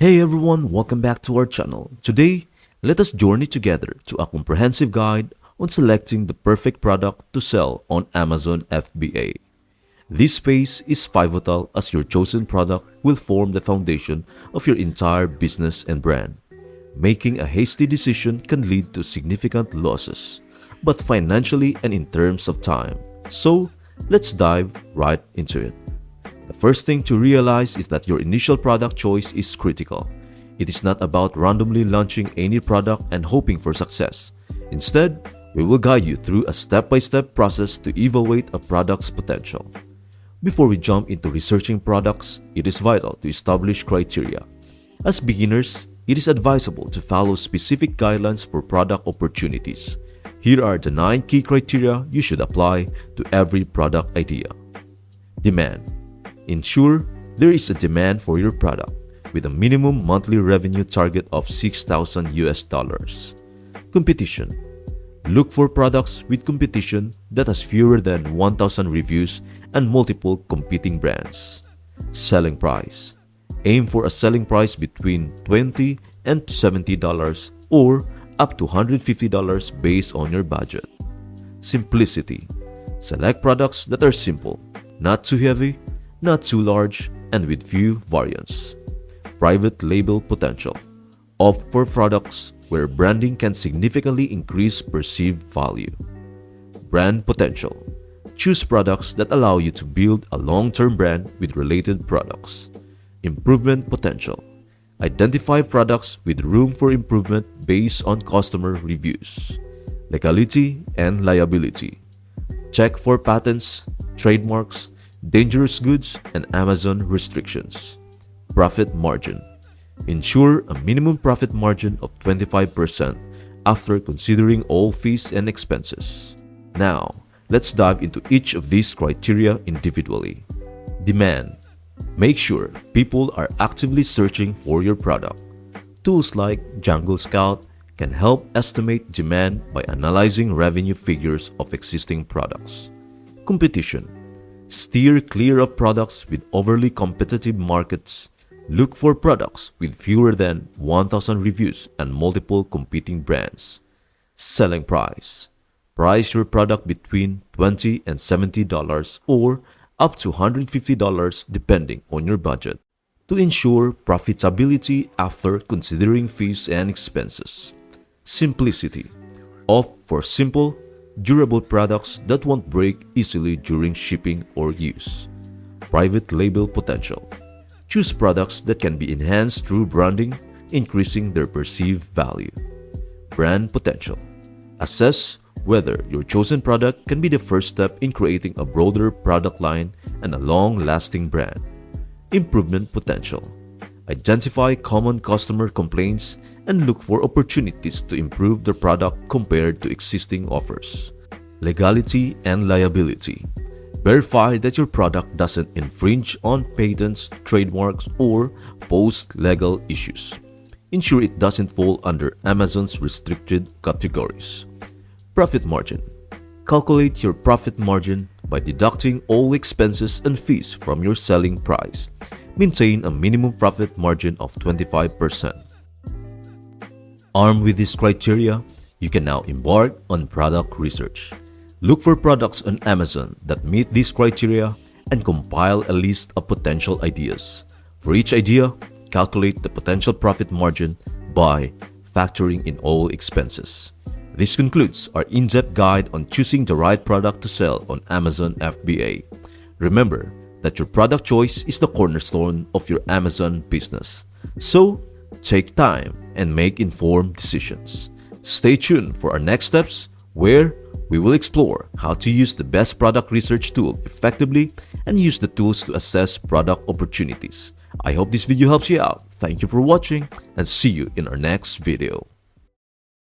Hey everyone, welcome back to our channel. Today, let us journey together to a comprehensive guide on selecting the perfect product to sell on Amazon FBA. This phase is pivotal as your chosen product will form the foundation of your entire business and brand. Making a hasty decision can lead to significant losses, both financially and in terms of time. So, let's dive right into it. The first thing to realize is that your initial product choice is critical. It is not about randomly launching any product and hoping for success. Instead, we will guide you through a step-by-step process to evaluate a product's potential. Before we jump into researching products, it is vital to establish criteria. As beginners, it is advisable to follow specific guidelines for product opportunities. Here are the 9 key criteria you should apply to every product idea. Demand. Ensure there is a demand for your product with a minimum monthly revenue target of $6,000. Competition. Look for products with competition that has fewer than 1,000 reviews and multiple competing brands. Selling price. Aim for a selling price between $20 and $70 or up to $150 based on your budget. Simplicity. Select products that are simple, not too heavy, not too large, and with few variants. Private label potential. Opt for products where branding can significantly increase perceived value. Brand potential. Choose products that allow you to build a long-term brand with related products. Improvement potential. Identify products with room for improvement based on customer reviews. Legality and liability. Check for patents, trademarks, dangerous goods, and Amazon restrictions. Profit margin. Ensure a minimum profit margin of 25% after considering all fees and expenses. Now, let's dive into each of these criteria individually. Demand. Make sure people are actively searching for your product. Tools like Jungle Scout can help estimate demand by analyzing revenue figures of existing products. Competition. Steer clear of products with overly competitive markets. Look for products with fewer than 1,000 reviews and multiple competing brands. Selling price. Price your product between $20 and $70 or up to $150 depending on your budget to ensure profitability after considering fees and expenses. Simplicity. Opt for simple, durable products that won't break easily during shipping or use. Private label potential. Choose products that can be enhanced through branding, increasing their perceived value. Brand potential. Assess whether your chosen product can be the first step in creating a broader product line and a long-lasting brand. Improvement potential. Identify common customer complaints and look for opportunities to improve the product compared to existing offers. Legality and liability. Verify that your product doesn't infringe on patents, trademarks, or pose legal issues. Ensure it doesn't fall under Amazon's restricted categories. Profit margin. Calculate your profit margin by deducting all expenses and fees from your selling price. Maintain a minimum profit margin of 25%. Armed with these criteria, you can now embark on product research. Look for products on Amazon that meet these criteria and compile a list of potential ideas. For each idea, calculate the potential profit margin by factoring in all expenses. This concludes our in-depth guide on choosing the right product to sell on Amazon FBA. Remember that your product choice is the cornerstone of your Amazon business. So, take time and make informed decisions. Stay tuned for our next steps where we will explore how to use the best product research tool effectively and use the tools to assess product opportunities. I hope this video helps you out. Thank you for watching and see you in our next video.